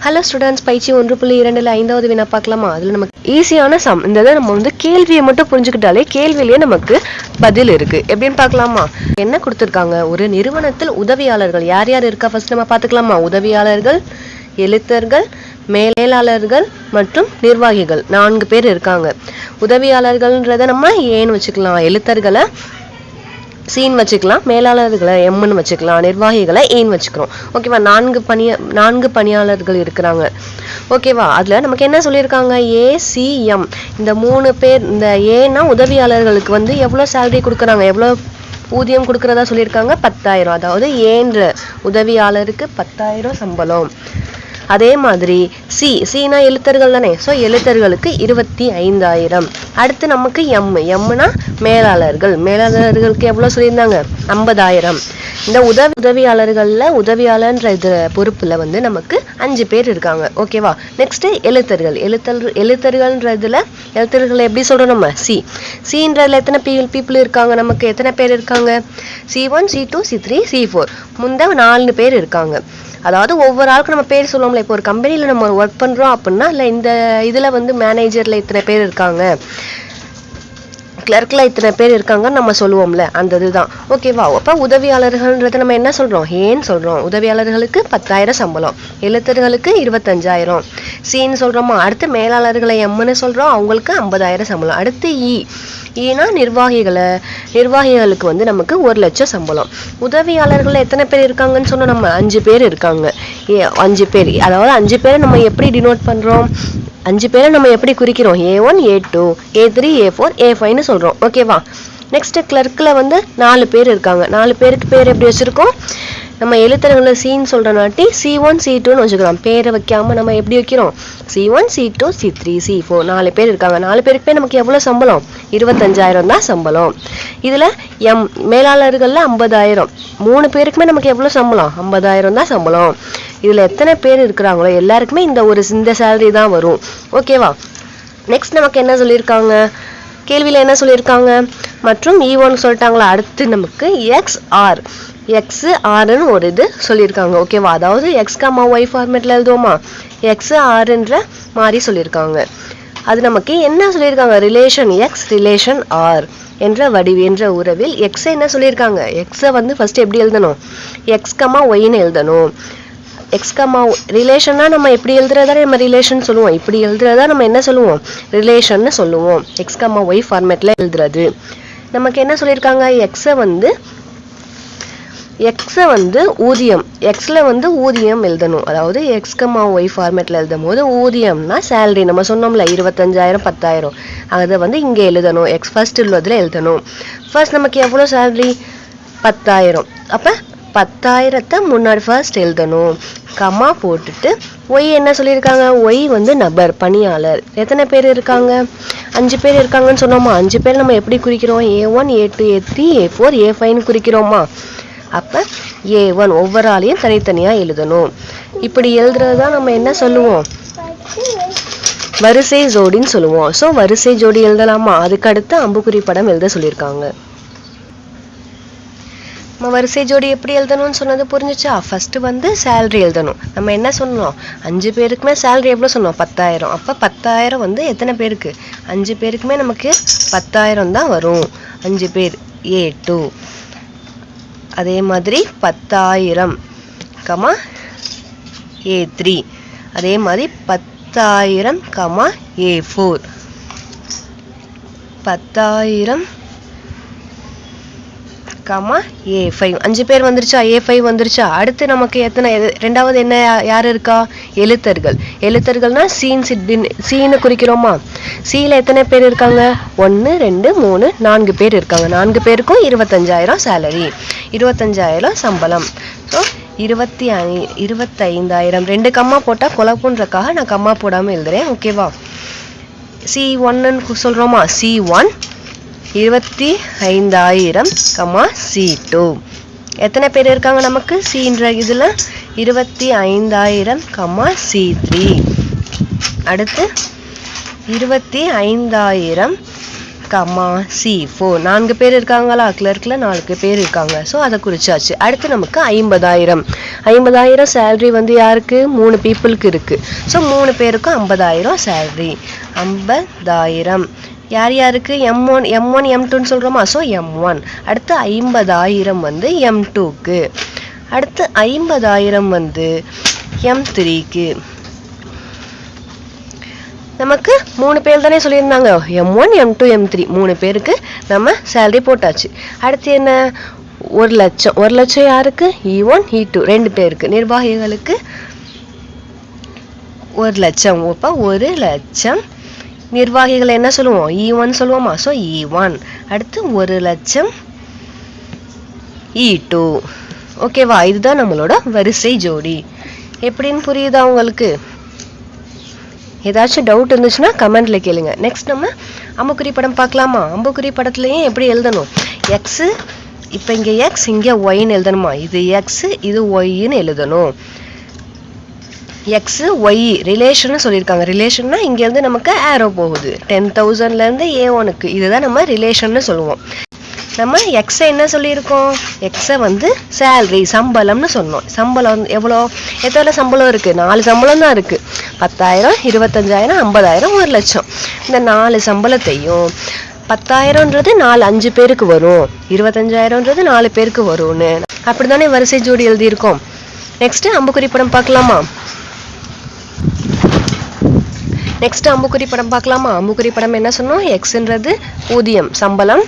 Hello students, பயிற்சி 1.2ல் 5வது வினா பார்க்கலாமா? அதில் நமக்கு ஈஸியான சம். இந்த இதை நம்ம வந்து கேள்வியை மட்டும் புரிஞ்சுக்கிட்டாலே கேள்வியிலேயே நமக்கு பதில் இருக்கு. எப்படின்னு பார்க்கலாமா? என்ன கொடுத்துருக்காங்க? ஒரு நிறுவனத்தில் உதவியாளர்கள் யார் யார் இருக்கா ஃபர்ஸ்ட் நம்ம பார்த்துக்கலாமா? உதவியாளர்கள், எழுத்தர்கள், மேலாளர்கள் மற்றும் நிர்வாகிகள் 4 பேர் இருக்காங்க. உதவியாளர்கள்ன்றத நம்ம ஏன்னு வச்சுக்கலாம், எழுத்தர்களை சீன் வச்சுக்கலாம், மேலாளர்களை எம்னு வச்சுக்கலாம், நிர்வாகிகளை ஏன்னு வச்சுக்கிறோம். ஓகேவா? 4 பணியாளர்கள் இருக்கிறாங்க. ஓகேவா? அதில் நமக்கு என்ன சொல்லியிருக்காங்க? ஏசிஎம் இந்த 3 பேர். இந்த ஏன்னா உதவியாளர்களுக்கு வந்து எவ்வளோ சேலரி கொடுக்குறாங்க, எவ்வளோ ஊதியம் கொடுக்குறதா சொல்லியிருக்காங்க? 10,000. அதாவது ஏன்ற உதவியாளருக்கு 10,000 சம்பளம். அதே மாதிரி சீனா எழுத்தர்கள் தானே, ஸோ எழுத்தர்களுக்கு 25,000. அடுத்து நமக்கு எம்னா மேலாளர்களுக்கு எவ்வளோ சொல்லியிருந்தாங்க? 50,000. இந்த உதவியாளர்களில் உதவியாளர்ன்ற இது பொறுப்பில் வந்து நமக்கு 5 பேர் இருக்காங்க. ஓகேவா? நெக்ஸ்ட்டு எழுத்தர்கள்ன்றதுல எழுத்தர்களை எப்படி சொல்கிறோம் நம்ம? சீன்றதுல எத்தனை பீப்புள் இருக்காங்க? நமக்கு எத்தனை பேர் இருக்காங்க? C1, C2, C3, C4 முந்த 4 பேர் இருக்காங்க. அதாவது ஒவ்வொரு ஆளுக்கும் நம்ம பேர் சொல்லுவோம்ல. இப்போ ஒரு கம்பெனியில் நம்ம ஒர்க் பண்ணுறோம் அப்படின்னா இல்லை இந்த இதில் வந்து மேனேஜரில் இத்தனை பேர் இருக்காங்க, கிளர்க்கில் இத்தனை பேர் இருக்காங்கன்னு நம்ம சொல்லுவோம்ல, அந்த இதுதான். ஓகேவா? அப்போ உதவியாளர்கள்ன்றதை நம்ம என்ன சொல்கிறோம்? ஏன்னு சொல்கிறோம். உதவியாளர்களுக்கு 10,000 சம்பளம், எழுத்தர்களுக்கு 25,000 சீன்னு சொல்கிறோமா? அடுத்து மேலாளர்களை எம்னு சொல்கிறோம், அவங்களுக்கு 50,000 சம்பளம். அடுத்து ஈனா நிர்வாகிகளுக்கு வந்து நமக்கு 1,00,000 சம்பளம். உதவியாளர்கள் எத்தனை பேர் இருக்காங்கன்னு சொன்னோம் நம்ம? 5 பேர் இருக்காங்க. 5 பேர். அதாவது 5 பேரை நம்ம எப்படி டினோட் பண்ணுறோம்? 5 பேரை நம்ம எப்படி குறிக்கிறோம்? A1, A2, A3, A4, A5ன்னு சொல்கிறோம். ஓகேவா? நெக்ஸ்ட் கிளர்க்கில் வந்து 4 பேர் இருக்காங்க. 4 பேருக்கு பேர் எப்படி வச்சுருக்கோம்? நம்ம எழுத்தர்களை சீன்னு சொல்கிறனாட்டி C1, C2ன்னு வச்சுக்கிறோம். பேரை வைக்காமல் நம்ம எப்படி வைக்கிறோம்? C1, C2, C3, C4 4 பேர் இருக்காங்க. 4 பேருக்கு நமக்கு எவ்வளோ சம்பளம்? 25,000 தான் சம்பளம். இதில் மேலாளர்களில் 50,000. 3 பேருக்குமே நமக்கு எவ்வளோ சம்பளம்? 50,000 தான் சம்பளம். இதில் எத்தனை பேர் இருக்கிறாங்களோ எல்லாருக்குமே இந்த சேலரி தான் வரும். ஓகேவா? நெக்ஸ்ட் நமக்கு என்ன சொல்லியிருக்காங்க? கேள்வியில் என்ன சொல்லியிருக்காங்க? மற்றும் E1 சொல்லிட்டாங்களா? அடுத்து நமக்கு XRன்னு ஒரு இது சொல்லியிருக்காங்க. ஓகேவா? அதாவது X,Y ஃபார்மேட்டில் எழுதுவோமா? XRன்ற மாதிரி சொல்லியிருக்காங்க. அது நமக்கு என்ன சொல்லியிருக்காங்க? ரிலேஷன் X ரிலேஷன் R என்ற உறவில் X என்ன சொல்லியிருக்காங்க? Xஐ வந்து ஃபர்ஸ்ட் எப்படி எழுதணும்? X,Yன்னு எழுதணும். ரிலேஷன்னா நம்ம எப்படி எழுதுறதா நம்ம ரிலேஷன் சொல்லுவோம். இப்படி எழுதுறதா நம்ம என்ன சொல்லுவோம்? ரிலேஷன்னு சொல்லுவோம். X,Y ஃபார்மேட்டில் எழுதுறது. நமக்கு என்ன சொல்லியிருக்காங்க? எக்ஸை வந்து ஊதியம், எக்ஸில் வந்து ஊதியம் எழுதணும். அதாவது X,Y ஃபார்மேட்டில் எழுதும் போது ஊதியம்னா சேலரி நம்ம சொன்னோம்ல 25,000 10,000 அதை வந்து இங்கே எழுதணும். X ஃபர்ஸ்ட் உள்ளதில் எழுதணும். ஃபர்ஸ்ட் நமக்கு எவ்வளோ சேலரி? 10,000. அப்போ 10,000 முன்னாடி ஃபர்ஸ்ட் எழுதணும். கமா போட்டுட்டு ஒய் என்ன சொல்லியிருக்காங்க? ஒய் வந்து நபர், பணியாளர். எத்தனை பேர் இருக்காங்க? 5 பேர் இருக்காங்கன்னு சொன்னோமா? 5 பேர் நம்ம எப்படி குறிக்கிறோம்? A1, A2, A3, A4, A5ன்னு குறிக்கிறோமா? அப்போ A1 ஒவ்வொரு ஆளையும் தனித்தனியாக எழுதணும். இப்படி எழுதுறது தான் நம்ம என்ன சொல்லுவோம்? வரிசை ஜோடின்னு சொல்லுவோம். ஸோ வரிசை ஜோடி எழுதலாமா? அதுக்கடுத்து அம்புக்குறி படம் எழுத சொல்லியிருக்காங்க. நம்ம வரிசை ஜோடி எப்படி எழுதணும்னு சொன்னது புரிஞ்சிச்சா? ஃபர்ஸ்ட் வந்து சேலரி எழுதணும். நம்ம என்ன சொன்னோம்? 5 பேருக்குமே சேலரி எவ்வளோ சொன்னோம்? 10,000. அப்போ 10,000 வந்து எத்தனை பேருக்கு? 5 பேருக்குமே நமக்கு 10,000 தான் வரும். 5 பேர் A2. அதே மாதிரி 10,000, A3. அதே மாதிரி 10,000, A4. 10,000, A5. 5 பேர் வந்துருச்சா? A5 வந்துருச்சா? அடுத்து நமக்கு எத்தனை? ரெண்டாவது என்ன யார் இருக்கா? எழுத்தர்கள்னா சீன்னு குறிக்கிறோமா? சீல எத்தனை பேர் இருக்காங்க? 1 2 3 4 பேர் இருக்காங்க. 4 பேருக்கும் 25,000 சேலரி, 25,000 சம்பளம். ஸோ 25,000. 2 கம்மா போட்டால் குழப்பன்றக்காக நான் கம்மா போடாமல் எழுதுறேன். ஓகேவா? C1ன்னு சொல்கிறோமா? C1 25,000, C2. எத்தனை பேர் இருக்காங்க நமக்கு? சீன்ற இதில் 25,000, C3. அடுத்து 25,000, கமா C4. 4 பேர் இருக்காங்களா, கிளர்க்கில் 4 பேர் இருக்காங்க. ஸோ அதை குறிச்சாச்சு. அடுத்து நமக்கு 50,000. 50,000 சேலரி வந்து யாருக்கு, 3 பீப்புளுக்கு இருக்குது. ஸோ 3 பேருக்கும் 50,000 சேலரி. 50,000 யார் யாருக்கு, M1 M2ன்னு சொல்கிறோமா, ஸோ M1. அடுத்து 50,000 வந்து M2க்கு. அடுத்து 50,000 வந்து M3க்கு. நமக்கு 3 பேர் தானே சொல்லியிருந்தாங்க, M1 M2 M3 3 பேருக்கு நம்ம சேலரி போட்டாச்சு. அடுத்து என்ன, 1 லட்சம். 1 லட்சம் யாருக்கு, E1 E2 2 பேருக்கு, நிர்வாகிகளுக்கு 1 லட்சம். இப்போ 1 லட்சம். நிர்வாகிகள் என்ன சொல்லுவோம், E1 சொல்லுவோமா, ஸோ E1. அடுத்து 1 லட்சம் E2. ஓகேவா, இதுதான் நம்மளோட வரிசை ஜோடி. எப்படின்னு புரியுதா உங்களுக்கு? ஏதாச்சும் டவுட் இருந்துச்சுன்னா கமெண்ட்ல கேளுங்க. நெக்ஸ்ட் நம்ம அம்புக்குறி படம் பார்க்கலாமா? அம்புக்குறி படத்துலையும் எப்படி எழுதணும், எக்ஸு, இப்போ இங்கே எக்ஸ் இங்கே ஒய்ன்னு எழுதணுமா, இது எக்ஸு இது ஒய்ன்னு எழுதணும். எக்ஸு ஒய் ரிலேஷன் சொல்லியிருக்காங்க. ரிலேஷன்னா இங்கேருந்து நமக்கு ஆரோ போகுது 10,000லேருந்து A1க்கு. இதுதான் நம்ம ரிலேஷன்னு சொல்லுவோம். நம்ம எக்ஸை என்ன சொல்லியிருக்கோம், எக்ஸை வந்து சேல்ரி சம்பளம்னு சொன்னோம். சம்பளம் எவ்வளோ, எத்தனை சம்பளம் இருக்குது, 4 சம்பளம் தான் இருக்குது. 10,000 25,000 50,000 1 லட்சம். இந்த 4 சம்பளத்தையும் 10,000ன்றது 5 பேருக்கு வரும், 25,000ன்றது 4 பேருக்கு வரும்னு அப்படி தானே வரிசை ஜோடி எழுதியிருக்கோம். நெக்ஸ்ட்டு அம்புக்குறி படம் பார்க்கலாமா? நெக்ஸ்ட் அம்புக்குறி படம் பார்க்கலாமா? அம்புக்குறி படம் என்ன சொன்னோம், எக்ஸ்ன்றது ஊதியம் சம்பளம்,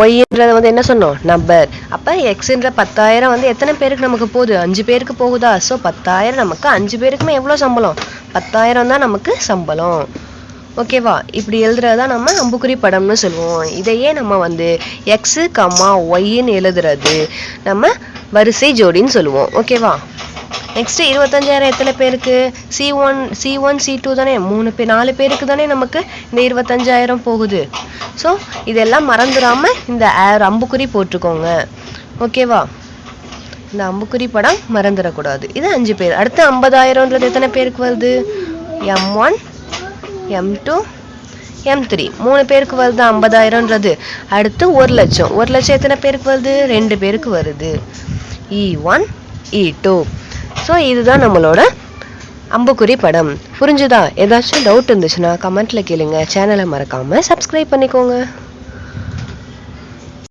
ஒய்ன்றது வந்து என்ன சொன்னோம், நம்பர். அப்போ எக்ஸ்ன்ற 10,000 வந்து எத்தனை பேருக்கு நமக்கு போகுது, 5 பேருக்கு போகுதா. ஸோ 10,000 நமக்கு 5 பேருக்குமே எவ்வளோ சம்பளம், 10,000 தான் நமக்கு சம்பளம். ஓகேவா, இப்படி எழுதுறதா நம்ம அம்புக்குறி படம்னு சொல்லுவோம். இதையே நம்ம வந்து எக்ஸு கம்மா ஒய்ன்னு எழுதுறது நம்ம வரிசை ஜோடின்னு சொல்லுவோம். ஓகேவா, நெக்ஸ்ட் 25,000 எத்தனை பேருக்கு, C1 C2 தானே, 4 பேருக்கு தானே நமக்கு இந்த 25,000 போகுது. ஸோ இதெல்லாம் மறந்துடாம இந்த அம்புக்குறி போட்டுக்கோங்க. ஓகேவா, இந்த அம்புக்குறி படம் மறந்துடக்கூடாது. இது 5 பேர். அடுத்து 50,000ன்றது எத்தனை பேருக்கு வருது, M1 M2 M3 3 பேருக்கு வருது 50,000ன்றது. அடுத்து 1 லட்சம். 1 லட்சம் எத்தனை பேருக்கு வருது, 2 பேருக்கு வருது, E1 E2. ஸோ இதுதான் நம்மளோட அம்புக்குறி படம். புரிஞ்சுதா? ஏதாச்சும் டவுட் இருந்துச்சுன்னா கமெண்ட்ல கேளுங்க. சேனலை மறக்காம சப்ஸ்கிரைப் பண்ணிக்கோங்க.